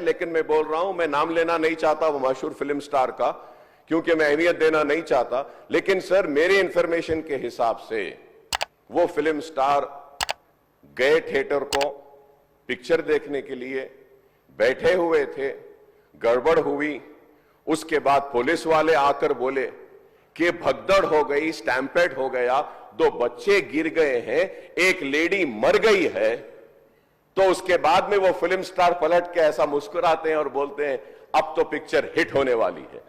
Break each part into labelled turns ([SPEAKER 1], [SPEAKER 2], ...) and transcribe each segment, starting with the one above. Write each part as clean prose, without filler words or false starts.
[SPEAKER 1] लेकिन मैं बोल रहा हूं, मैं नाम लेना नहीं चाहता वो मशहूर फिल्म स्टार का, क्योंकि मैं अहमियत देना नहीं चाहता। लेकिन सर, मेरे इंफॉर्मेशन के हिसाब से वो फिल्म स्टार गए थिएटर को पिक्चर देखने के लिए, बैठे हुए थे, गड़बड़ हुई, उसके बाद पुलिस वाले आकर बोले कि भगदड़ हो गई, स्टैम्पेड हो गया, 2 बच्चे गिर गए हैं, एक लेडी मर गई है। तो उसके बाद में वो फिल्म स्टार पलट के ऐसा मुस्कुराते हैं और बोलते हैं अब तो पिक्चर हिट होने वाली है।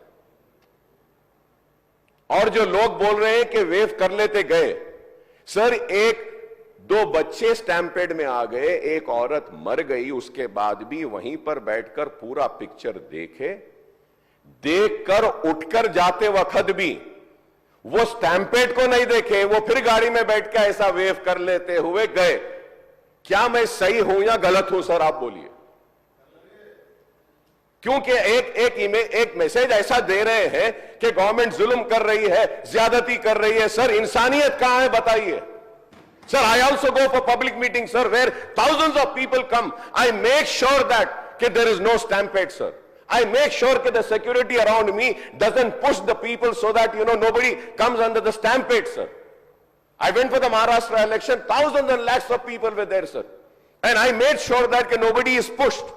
[SPEAKER 1] और जो लोग बोल रहे हैं कि वेव कर लेते गए, सर 1-2 बच्चे स्टैम्पेड में आ गए, एक औरत मर गई, उसके बाद भी वहीं पर बैठकर पूरा पिक्चर देखकर उठकर जाते वक्त भी वो स्टैम्पेड को नहीं देखे, वो फिर गाड़ी में बैठ के ऐसा वेव कर लेते हुए गए। क्या मैं सही हूं या गलत हूं सर, आप बोलिए? क्योंकि एक मैसेज ऐसा दे रहे हैं कि गवर्नमेंट जुल्म कर रही है, ज्यादती कर रही है। सर, इंसानियत कहां है बताइए? Sir, I also go for public meetings, sir, where thousands of people come. I make sure that there is no stampede, sir. I make sure that the security around me doesn't push the people so that, nobody comes under the stampede, sir. I went for the Maharashtra election, thousands and lakhs of people were there, sir. And I made sure that nobody is pushed.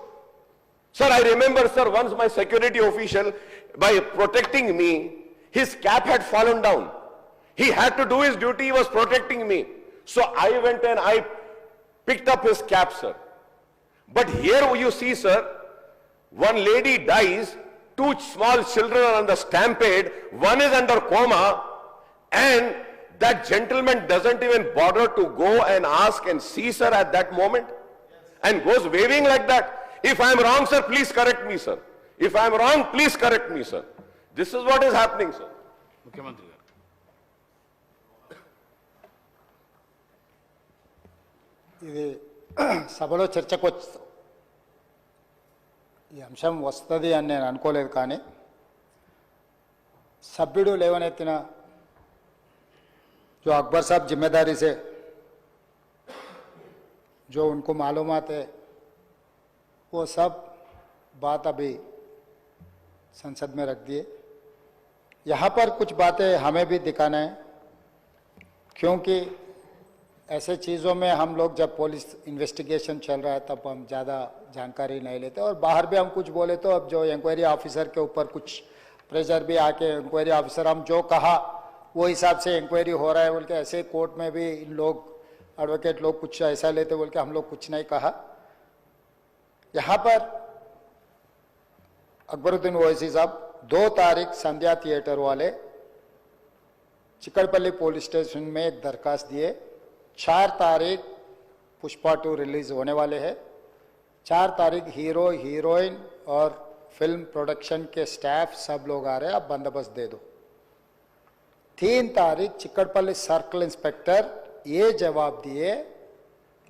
[SPEAKER 1] Sir, I remember, sir, once my security official, by protecting me, his cap had fallen down. He had to do his duty, he was protecting me. So I went and I picked up his cap, sir. But here you see, sir, one lady dies, 2 small children are on the stampede, one is under coma, and that gentleman doesn't even bother to go and ask and see, sir, at that moment, and goes waving like that. If I am wrong, sir, please correct me, sir. If I am wrong, please correct me, sir. This is what is happening, sir.
[SPEAKER 2] Mukhyamantri.
[SPEAKER 3] ఇది సభలో చర్చకు ఈ అంశం వస్తుంది అని నేను అనుకోలేదు, కానీ సభ్యుడు లేవనెత్తిన जो अकबर साहब जिम्मेदारी से जो उनको मालूमात है वो सब बात अभी संसद में रख दिए। यहाँ पर कुछ बातें हमें भी दिखाना है, क्योंकि ऐसे चीज़ों में हम लोग जब पुलिस इन्वेस्टिगेशन चल रहा है तब हम ज़्यादा जानकारी नहीं लेते, और बाहर भी हम कुछ बोले तो अब जो इंक्वायरी ऑफिसर के ऊपर कुछ प्रेशर भी आके इंक्वायरी ऑफिसर हम जो कहा वो हिसाब से इंक्वायरी हो रहा है बोल के, ऐसे कोर्ट में भी इन लोग एडवोकेट लोग कुछ ऐसा लेते बोल के हम लोग कुछ नहीं कहा। यहाँ पर अकबरुद्दीन ओवैसी साहब 2 तारीख संध्या थिएटर वाले चिकड़पल्ली पुलिस स्टेशन में एक दरखास्त दिए। 4 तारीख पुष्पा 2 रिलीज होने वाले हैं। 4 तारीख हीरो हीरोइन और फिल्म प्रोडक्शन के स्टाफ सब लोग आ रहे हैं, आप बंदोबस्त दे दो। 3 तारीख चिकड़पल्ली सर्कल इंस्पेक्टर ये जवाब दिए,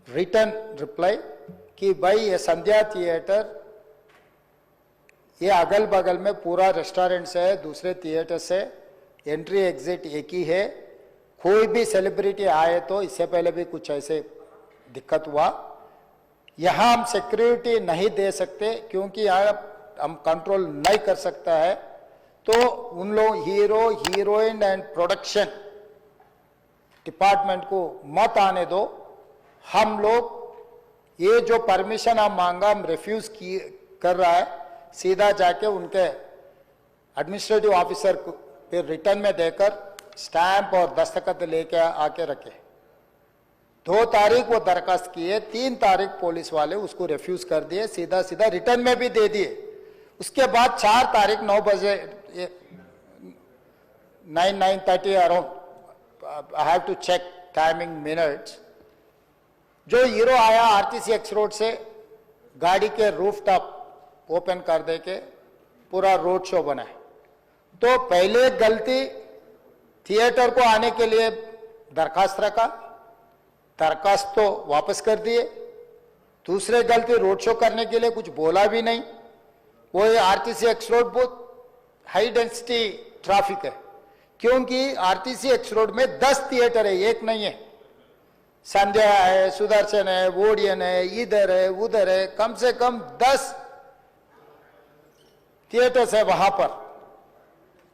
[SPEAKER 3] रिटर्न रिप्लाई, कि भाई ये संध्या थिएटर ये अगल बगल में पूरा रेस्टोरेंट से है, दूसरे थिएटर से एंट्री एग्जिट एक ही है, कोई भी सेलिब्रिटी आए तो इससे पहले भी कुछ ऐसे दिक्कत हुआ, यहाँ हम सिक्योरिटी नहीं दे सकते क्योंकि यहाँ हम कंट्रोल नहीं कर सकता है, तो उन लोग hero heroine and production department को मत आने दो। हम लोग ये जो परमिशन हम मांगा हम रिफ्यूज कर रहा है, सीधा जाके उनके एडमिनिस्ट्रेटिव ऑफिसर को फिर रिटर्न में देकर स्टैंप और दस्तखत लेके आके रखे। 2 तारीख वो दरखास्त किए, 3 तारीख पुलिस वाले उसको रिफ्यूज कर दिए, सीधा सीधा रिटर्न में भी दे दिए। उसके बाद 4 तारीख 9 बजे 9:30 around, I have to check timing minutes, जो हीरो आया आरटीसी एक्स रोड से गाड़ी के रूफ टॉप ओपन कर दे के पूरा रोड शो बनाए। तो पहले गलती थिएटर को आने के लिए दरखास्त रखा, दरखास्त तो वापस कर दिए। दूसरे गलती रोड शो करने के लिए कुछ बोला भी नहीं। वो आरटीसी एक्स रोड बहुत हाई डेंसिटी ट्रैफिक है, क्योंकि आरटीसी एक्स रोड में 10 थिएटर है, एक नहीं है। संध्या है, सुदर्शन है, वोडियन है, इधर है उधर है, कम से कम 10 थिएटर्स है वहां पर,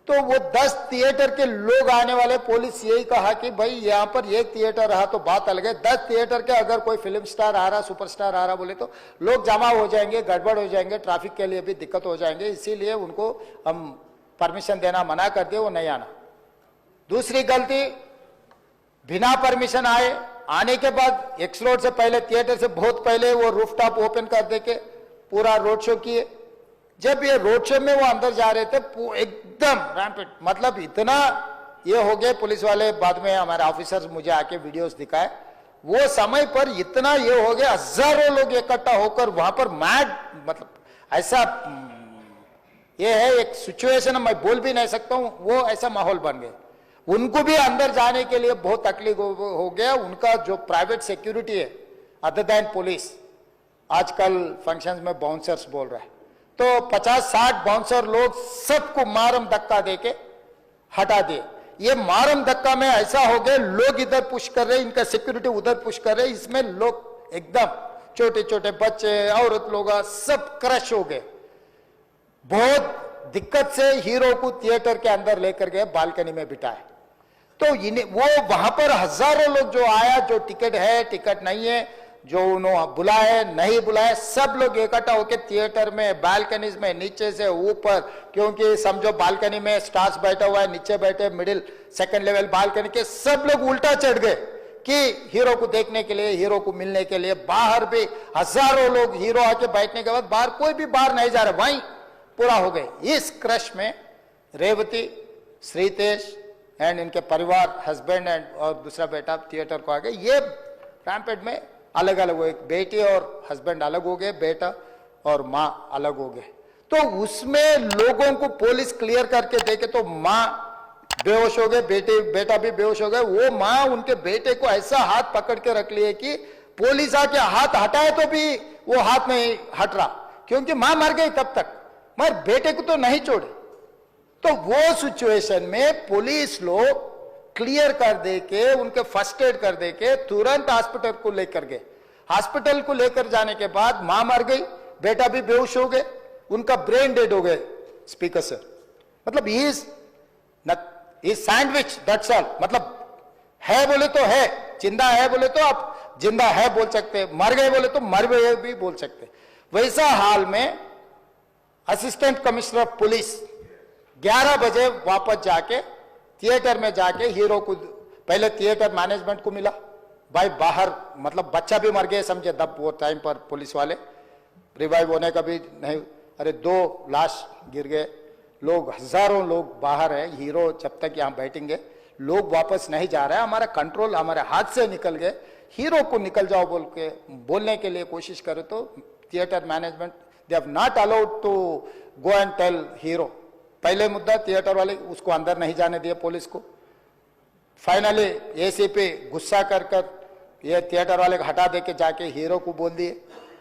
[SPEAKER 3] तो वो 10 थिएटर के लोग आने वाले, पुलिस यही कहा कि भाई यहां पर एक थिएटर रहा तो बात अलग है, 10 थिएटर के अगर कोई फिल्म स्टार आ रहा, सुपरस्टार आ रहा बोले तो लोग जमा हो जाएंगे, गड़बड़ हो जाएंगे, ट्रैफिक के लिए भी दिक्कत हो जाएंगे, इसीलिए उनको हम परमिशन देना मना कर दिए, वो नहीं आना। दूसरी गलती, बिना परमिशन आने के बाद एक्स रोड से पहले, थिएटर से बहुत पहले वो रूफटॉप ओपन कर दे के पूरा रोड शो किए। जब ये रोड शो में वो अंदर जा रहे थे एकदम रैम्पेंट, मतलब इतना ये हो गए, पुलिस वाले बाद में हमारे ऑफिसर्स मुझे आके वीडियोस दिखाए, वो समय पर इतना ये हो गया, हजारों लोग इकट्ठा होकर वहां पर मैड, मतलब ऐसा ये है एक सिचुएशन, मैं बोल भी नहीं सकता हूं, वो ऐसा माहौल बन गया। उनको भी अंदर जाने के लिए बहुत तकलीफ हो गया। उनका जो प्राइवेट सिक्योरिटी है अदर देन पुलिस, आजकल फंक्शंस में बाउंसर्स बोल रहा है, तो 50-60 बाउंसर लोग सबको मारम धक्का देके हटा दिए। ये मारम धक्का में ऐसा हो गया, लोग इधर पुश कर रहे, इनका सिक्योरिटी उधर पुश कर रहे, इसमें लोग एकदम छोटे छोटे बच्चे, औरत लोग सब क्रश हो गए। बहुत दिक्कत से हीरो को थिएटर के अंदर लेकर गए, बालकनी में बिठाए, तो वो वहां पर हजारों लोग जो आया, जो टिकट है टिकट नहीं है, जो उन्होंने बुलाए नहीं बुलाए, सब लोग इकट्ठा होकर थिएटर में, बालकनीज में, नीचे से ऊपर, क्योंकि समझो बालकनी में स्टार्स बैठा हुआ है, नीचे बैठे मिडिल सेकंड लेवल बालकनी के सब लोग उल्टा चढ़ गए कि हीरो को देखने के लिए, हीरो को मिलने के लिए। बाहर भी हजारों लोग, हीरो आके बैठने के बाद बाहर कोई भी बाहर नहीं जा रहा, वहीं पूरा हो गए। इस क्रश में रेवती, श्रीतेश एंड इनके परिवार, हस्बैंड एंड और दूसरा बेटा थिएटर को आ गए। ये रैम्पेट में अलग अलग हो, एक बेटी और हस्बैंड अलग हो गए, बेटा और माँ अलग हो गए। तो उसमें लोगों को पुलिस क्लियर करके देखे तो माँ बेहोश हो गए, बेटा भी बेहोश हो गए। वो माँ उनके बेटे को ऐसा हाथ पकड़ के रख लिए कि पुलिस आके हाथ हटाए तो भी वो हाथ नहीं हट रहा, क्योंकि माँ मर गई तब तक, मगर बेटे को तो नहीं छोड़े। तो वो सिचुएशन में पुलिस लोग क्लियर कर दे के, उनके फर्स्ट एड कर दे के तुरंत हॉस्पिटल को लेकर गए। हॉस्पिटल को लेकर जाने के बाद मां मर गई, बेटा भी बेहोश हो गए, उनका ब्रेन डेड हो गए। स्पीकर सर, मतलब इज सैंडविच, दैट्स ऑल। मतलब है बोले तो है, जिंदा है बोले तो आप जिंदा है बोल सकते, मर गए बोले तो मर गए भी बोल सकते। वैसा हाल में असिस्टेंट कमिश्नर ऑफ पुलिस 11 बजे वापस जाके थिएटर में जाके हीरो को, पहले थिएटर मैनेजमेंट को मिला, भाई बाहर मतलब बच्चा भी मर गए समझे तब वो टाइम पर पुलिस वाले, रिवाइव होने का भी नहीं, अरे 2 लाश गिर गए, लोग हजारों लोग बाहर है, हीरो जब तक यहाँ बैठेंगे लोग वापस नहीं जा रहे हैं, हमारा कंट्रोल हमारे हाथ से निकल गए, हीरो को निकल जाओ बोल के बोलने के लिए कोशिश करे तो theatre management they have not allowed to go and tell hero. पहले मुद्दा थिएटर वाले उसको अंदर नहीं जाने दिए पुलिस को। फाइनली एसीपी गुस्सा कर ये थिएटर वाले को हटा दे के जाके हीरो को बोल दिए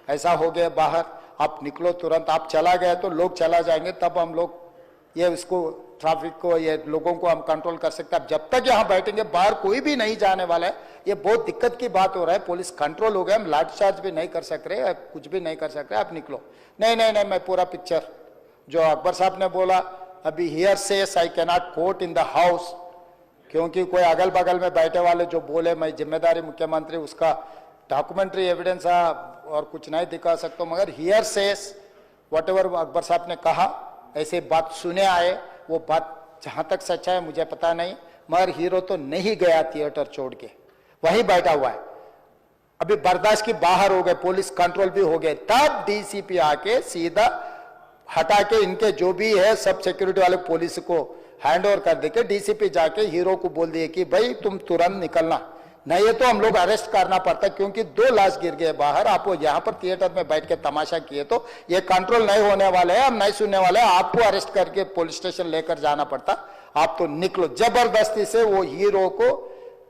[SPEAKER 3] ऐसा हो गया बाहर, आप निकलो तुरंत, आप चला गए तो लोग चला जाएंगे, तब हम लोग ये उसको ट्रैफिक को, ये लोगों को हम कंट्रोल कर सकते हैं। अब जब तक यहाँ बैठेंगे बाहर कोई भी नहीं जाने वाला है, ये बहुत दिक्कत की बात हो रहा है। पुलिस कंट्रोल हो गया, हम लाठीचार्ज भी नहीं कर सक रहे, कुछ भी नहीं कर सक रहे, आप निकलो। नहीं नहीं नहीं, मैं पूरा पिक्चर जो अकबर साहब ने बोला, अभी here says I cannot quote in the house, क्योंकि कोई अगल बगल में बैठे वाले जो बोले मैं जिम्मेदारी मुख्यमंत्री, उसका डॉक्यूमेंट्री एविडेंस और कुछ नहीं दिखा सकता, मगर here says whatever Akbar साहब ने कहा ऐसे बात सुने आए, वो बात जहां तक सच्चा है मुझे पता नहीं, मगर हीरो तो नहीं गया थिएटर छोड़ के, वहीं बैठा हुआ है। अभी बर्दाश्त की बाहर हो गए, पुलिस कंट्रोल भी हो गए, तब डीसीपी आके सीधा हटा के इनके जो भी है सब सिक्योरिटी वाले पुलिस को हैंड ओवर कर देके डीसीपी जाके हीरो को बोल दिए कि भाई तुम तुरंत निकलना, नहीं है तो हम लोग अरेस्ट करना पड़ता, क्योंकि 2 लाश गिर गए बाहर, आप वो यहाँ पर थिएटर में बैठ के तमाशा किए तो ये कंट्रोल नहीं होने वाले हैं, हम नहीं सुनने वाले हैं, आपको अरेस्ट करके पुलिस स्टेशन लेकर जाना पड़ता, आप तो निकलो। जबरदस्ती से वो हीरो को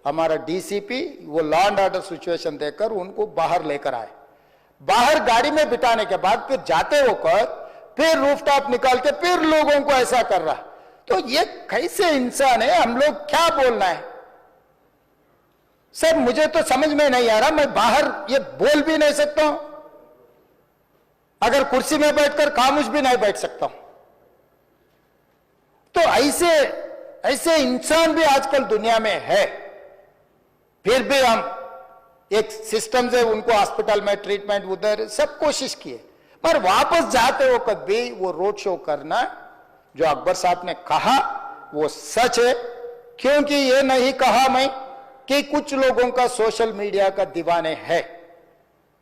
[SPEAKER 3] हमारा डीसीपी वो लॉ एंड ऑर्डर सिचुएशन देकर उनको बाहर लेकर आए। बाहर गाड़ी में बिठाने के बाद फिर जाते होकर फिर रूफटॉप निकाल के फिर लोगों को ऐसा कर रहा, तो ये कैसे इंसान है, हम लोग क्या बोलना है सर, मुझे तो समझ में नहीं आ रहा। मैं बाहर ये बोल भी नहीं सकता हूं, अगर कुर्सी में बैठकर खामोश भी नहीं बैठ सकता हूं, तो ऐसे ऐसे इंसान भी आजकल दुनिया में है, फिर भी हम एक सिस्टम से उनको हॉस्पिटल में ट्रीटमेंट उधर सब कोशिश किए, पर वापस जाते हो कभी वो रोड शो करना जो अकबर साहब ने कहा वो सच है। क्योंकि ये नहीं कहा मैं कि कुछ लोगों का सोशल मीडिया का दीवाने है,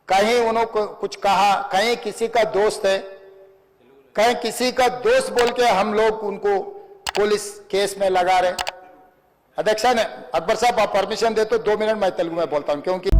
[SPEAKER 3] कहीं उन्होंने कुछ कहा, कहीं किसी का दोस्त है, कहीं किसी का दोस्त बोल के हम लोग उनको पुलिस केस में लगा रहे। अध्यक्षा ने अकबर साहब आप परमिशन दे तो 2 मिनट मैं तेलुगु में बोलता हूं, क्योंकि